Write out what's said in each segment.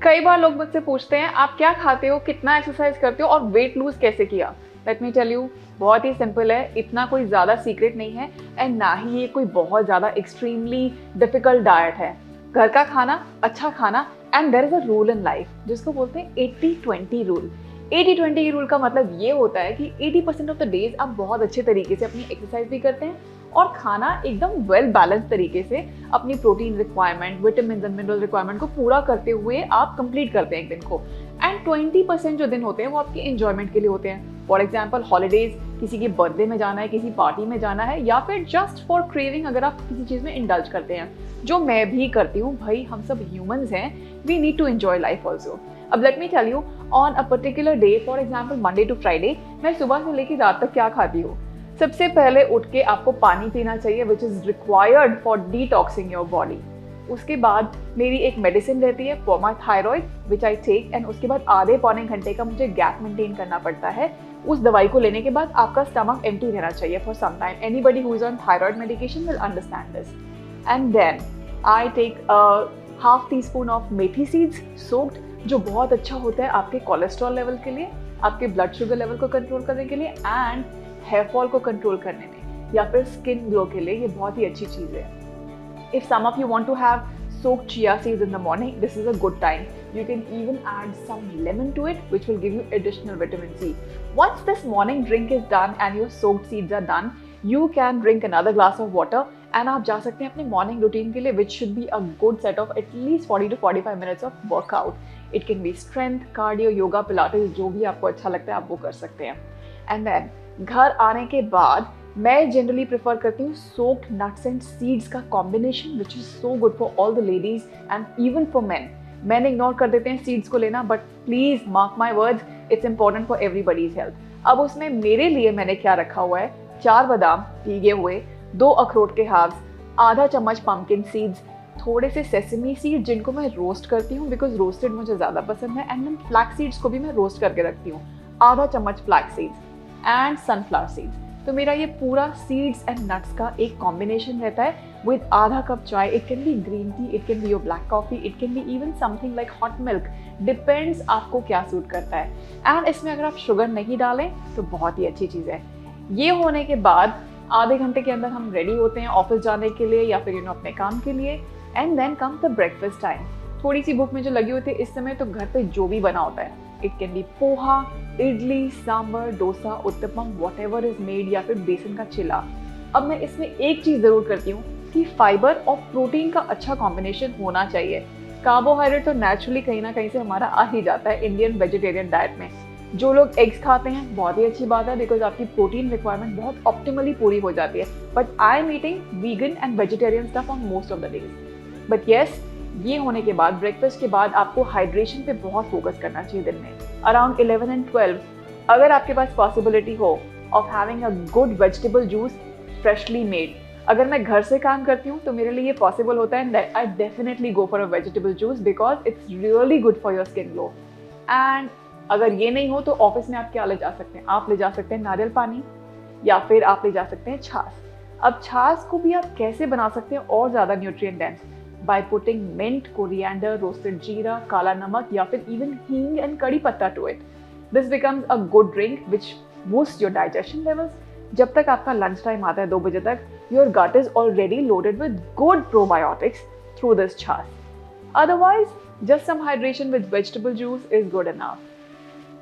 कई बार लोग मुझसे पूछते हैं आप क्या खाते हो, कितना एक्सरसाइज करते हो और वेट लूज कैसे किया। लेट मी टेल यू, बहुत ही सिंपल है, इतना कोई ज़्यादा सीक्रेट नहीं है एंड ना ही ये कोई बहुत ज़्यादा एक्सट्रीमली डिफिकल्ट डाइट है। घर का खाना, अच्छा खाना and there is a rule in life जिसको बोलते हैं 80-20 रूल। 80-20 रूल का मतलब ये होता है कि 80% ऑफ द डेज आप बहुत अच्छे तरीके से अपनी एक्सरसाइज भी करते हैं और खाना एकदम वेल बैलेंस तरीके से अपनी protein requirement, vitamin and mineral requirement को पूरा करते हुए आप कंप्लीट करते हैं एक दिन को। एंड 20% जो दिन होते हैं वो आपके एंजॉयमेंट के लिए होते हैं। फॉर एग्जाम्पल हॉलीडेज, किसी के बर्थडे में जाना है, किसी पार्टी में जाना है, या फिर जस्ट फॉर क्रेविंग अगर आप किसी चीज़ में इंडल्ज करते हैं, जो मैं भी करती हूँ। भाई हम सब ह्यूमंस हैं, we need to enjoy life also. अब let me tell you, on a particular day, for example Monday to Friday, मैं सुबह से लेकर रात तक क्या खाती हूँ। सबसे पहले उठ के आपको पानी पीना चाहिए which is required for detoxing your body. उसके बाद मेरी एक मेडिसिन रहती है for my thyroid which I take, and उसके बाद आधे पौने घंटे का मुझे गैप मेंटेन करना पड़ता है। उस दवाई को लेने के बाद आपका स्टमक एम्प्टी रहना चाहिए for some time. Anybody who is on thyroid medication will understand this. And then I take half teaspoon of methi seeds soaked, जो बहुत अच्छा होता है आपके कोलेस्ट्रॉल लेवल के लिए, आपके ब्लड शुगर लेवल को कंट्रोल करने के लिए एंड हेयर फॉल को कंट्रोल करने में, या फिर स्किन ग्लो के लिए ये बहुत ही अच्छी चीज़ है। If some of you want to have soaked chia seeds in the morning, this is a good time. You can even add some lemon to it, which will give you additional vitamin C. Once this morning drink is done and your soaked seeds are done, you can drink another glass of water and आप जा सकते हैं अपने morning routine के लिए, which should be a good set of at least 40 to 45 minutes of workout. It can be strength, cardio, yoga, pilates, जो भी आपको अच्छा लगता है आप वो कर सकते हैं। And then घर आने के बाद मैं जनरली प्रेफर करती हूँ सोक्ड नट्स एंड सीड्स का combination, which is so good for all the ladies and even for man. मैंने इग्नोर कर देते हैं सीड्स को लेना, but please mark my words, it's important for everybody's health. अब उसमें मेरे लिए मैंने क्या रखा हुआ है, 4 बादाम भीगे हुए, 2 अखरोट के हाफ्स, आधा चम्मच पम्पकिन सीड्स, थोड़े से सेसमी सीड जिनको मैं रोस्ट करती हूँ बिकॉज रोस्टेड मुझे ज़्यादा पसंद है, एंड देन फ्लैक्स सीड्स को भी मैं रोस्ट करके रखती हूँ, आधा चम्मच flax seeds and sunflower seeds. तो मेरा ये पूरा सीड्स एंड नट्स का एक कॉम्बिनेशन रहता है विद आधा कप चाय। It can be green tea, it can be your black coffee, it can be even something like hot milk, depends आपको क्या सूट करता है। एंड इसमें अगर आप शुगर नहीं डालें तो बहुत ही अच्छी चीज़ है। ये होने के बाद आधे घंटे के अंदर हम रेडी होते हैं ऑफिस जाने के लिए या फिर अपने काम के लिए। And then come the breakfast time. थोड़ी सी भूख में जो लगी होती है इस समय, तो घर पे जो भी बना होता है, it can be poha, idli, sambar, dosa, uttapam, whatever is made, या फिर बेसन का चिला। अब मैं इसमें एक चीज़ ज़रूर करती हूँ कि फाइबर और प्रोटीन का अच्छा कॉम्बिनेशन होना चाहिए। कार्बोहाइड्रेट तो नेचुरली कहीं ना कहीं से हमारा आ ही जाता है इंडियन वेजिटेरियन डाइट में। जो लोग एग्स खाते हैं बहुत ही अच्छी बात है बिकॉज आपकी प्रोटीन रिक्वायरमेंट बहुत ऑप्टिमली पूरी हो जाती है, but I am eating vegan and vegetarian stuff on most of the days. But yes, ये होने के बाद, ब्रेकफास्ट के बाद आपको हाइड्रेशन पे बहुत फोकस करना चाहिए दिन में। अराउंड 11 एंड 12 अगर आपके पास पॉसिबिलिटी हो of having a good vegetable juice freshly made. अगर मैं घर से काम करती हूँ तो मेरे लिए ये पॉसिबल होता है, I definitely go for a vegetable juice because it's really good for your skin glow. And अगर ये नहीं हो तो ऑफिस में आप क्या ले जा सकते हैं, आप ले जा सकते हैं नारियल पानी, या फिर आप ले जा सकते हैं छाछ। अब छाछ को भी आप कैसे बना सकते हैं और ज़्यादा nutrient dense, by putting mint, coriander, roasted jeera, kala namak, या फिर even hing and कड़ी पत्ता to it. This becomes a good drink which boosts your digestion levels. जब तक आपका लंच टाइम आता है 2 बजे तक, your gut is already loaded with good probiotics through this chaas. Otherwise, just some hydration with vegetable juice is good enough.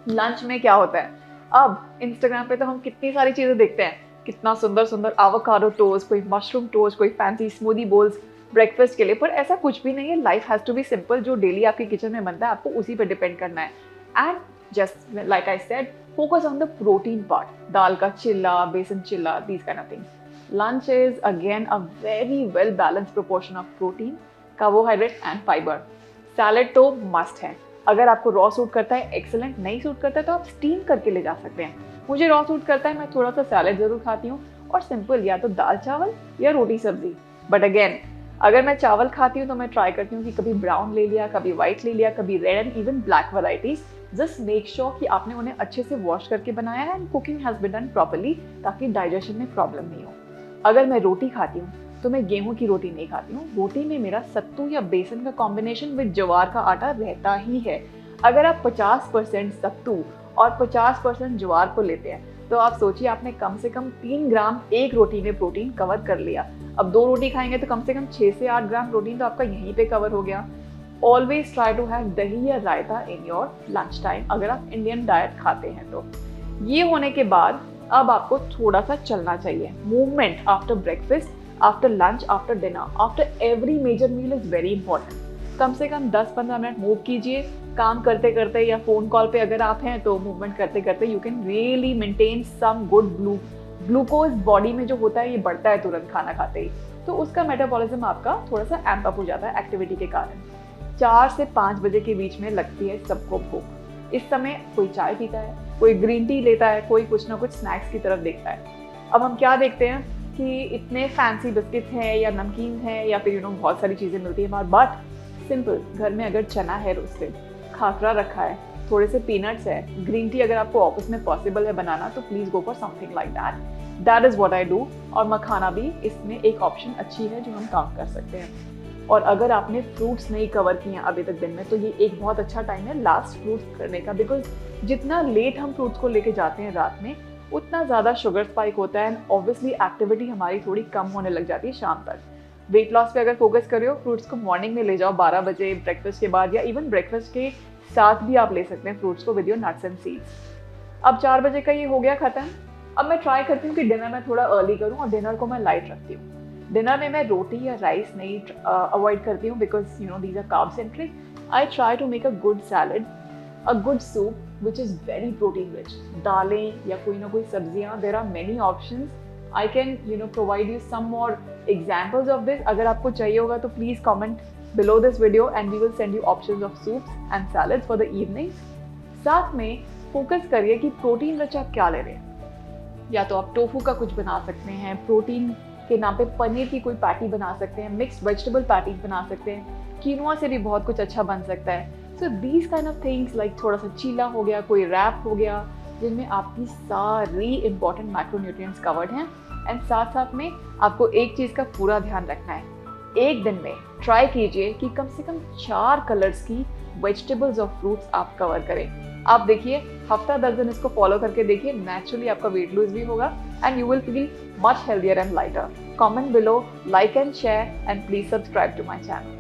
Lunch में क्या होता है, अब इंस्टाग्राम पे तो हम कितनी सारी चीज़ें देखते हैं, कितना सुंदर सुंदर एवोकाडो टोस्ट, कोई मशरूम टोस्ट, कोई फैंसी स्मूदी बोल्स ब्रेकफास्ट के लिए, पर ऐसा कुछ भी नहीं है। Life has to be simple, जो डेली आपके किचन में बनता है आपको उसी पर डिपेंड करना है। And just like I said, focus on the protein part, दाल का चिल्ला, besan chilla, these kind of things. Lunch is again a very well balance proportion of protein, carbohydrate and fibre. Salad तो मस्ट है। अगर आपको रॉ सूट करता है excellent, नहीं सूट करता है तो आप स्टीम करके ले जा सकते हैं। मुझे रॉ सूट करता है, मैं थोड़ा सा सैलेड जरूर खाती हूँ, और सिंपल या तो दाल चावल या रोटी सब्जी। बट अगेन, अगर मैं चावल खाती हूँ तो मैं ट्राई करती हूँ कि कभी ब्राउन ले लिया, कभी व्हाइट ले लिया, कभी red and even black varieties. Just make sure कि आपने उन्हें अच्छे से वॉश करके बनाया है and cooking has been done properly, ताकि डाइजेशन में प्रॉब्लम नहीं हो। अगर मैं रोटी खाती हूँ तो मैं गेहूं की रोटी नहीं खाती हूँ। रोटी में मेरा सत्तू या बेसन का कॉम्बिनेशन विद ज्वार का आटा रहता ही है। अगर आप 50% सत्तू और 50% ज्वार को लेते हैं तो आप सोचिए आपने कम से कम 3 ग्राम एक रोटी में प्रोटीन कवर कर लिया। अब 2 रोटी खाएंगे तो कम से कम 6 से 8 ग्राम प्रोटीन तो आपका यहीं पे कवर हो गया। ऑलवेज ट्राई टू हैव दही या रायता इन योर लंच टाइम अगर आप इंडियन डाइट खाते हैं तो। ये होने के बाद अब आपको थोड़ा सा चलना चाहिए। Movement after breakfast, after lunch, after dinner, after every major meal is very important. कम से कम 10-15 मिनट मूव कीजिए। काम करते करते या फोन कॉल पे अगर आप हैं तो मूवमेंट करते करते you can really maintain some good glucose body में जो होता है ये बढ़ता है तुरंत खाना खाते ही, तो उसका मेटाबॉलिज्म आपका थोड़ा सा एम्प अप हो जाता है एक्टिविटी के कारण। 4 से 5 बजे के बीच में लगती है सबको भूख। इस समय कोई चाय पीता है, कोई ग्रीन टी लेता है, कोई कुछ ना कुछ स्नैक्स की तरफ देखता है। अब हम क्या देखते हैं कि इतने फैंसी बिस्किट हैं या नमकीन है या फिर बहुत सारी चीज़ें मिलती है बाहर, बट सिंपल घर में अगर चना है रोस्टेड, खाखरा रखा है, थोड़े से पीनट्स है, ग्रीन टी अगर आपको ऑफिस में पॉसिबल है बनाना तो please go for something like that is what I do. और मखाना भी इसमें एक ऑप्शन अच्छी है जो हम काउंट कर सकते हैं। और अगर आपने फ्रूट्स नहीं कवर किए हैं अभी तक दिन में तो ये एक बहुत अच्छा टाइम है लास्ट फ्रूट्स करने का, बिकॉज जितना लेट हम फ्रूट्स को लेके जाते हैं रात में उतना ज़्यादा शुगर स्पाइक होता है एंड ऑब्वियसली एक्टिविटी हमारी थोड़ी कम होने लग जाती है शाम तक। वेट लॉस पे अगर फोकस कर रहे हो फ्रूट्स को मॉर्निंग में ले जाओ 12 बजे ब्रेकफास्ट के बाद, या इवन ब्रेकफास्ट के साथ भी आप ले सकते हैं फ्रूट्स को with your nuts and seeds. अब 4 बजे का ये हो गया खत्म। अब मैं ट्राई करती हूँ कि डिनर में थोड़ा अर्ली करूँ और डिनर को मैं लाइट रखती हूँ। डिनर में मैं रोटी या राइस नहीं अवॉइड करती हूँ because these are carb centric. I try to make a good salad, a good soup which is very protein rich. दालें या कोई ना कोई सब्जियाँ, there are many options. I can provide you some more examples of this. अगर आपको चाहिए होगा तो please comment below this video and we will send you options of soups and salads for the evenings। साथ में focus करिए कि protein rich आप क्या ले रहे हैं। या तो आप टोफू का कुछ बना सकते हैं, प्रोटीन के नाम पे पनीर की कोई पैटी बना सकते हैं, मिक्स्ड वेजिटेबल पैटीज बना सकते हैं, कीनोआ से भी बहुत कुछ अच्छा बन सकता है। So these kind of things like थोड़ा सा चीला हो गया, कोई रैप हो गया, जिनमें आपकी सारी इंपॉर्टेंट माइक्रोन्यूट्रिएंट्स कवर्ड हैं। एंड साथ साथ में आपको एक चीज़ का पूरा ध्यान रखना है, एक दिन में ट्राई कीजिए कि कम से कम 4 कलर्स की वेजिटेबल्स और फ्रूट्स आप कवर करें। आप देखिए हफ्ता 10 दिन इसको फॉलो करके देखिए, नेचुरली आपका वेट लूज भी होगा and you will feel much healthier and lighter. Comment below, like and share and please subscribe to my channel.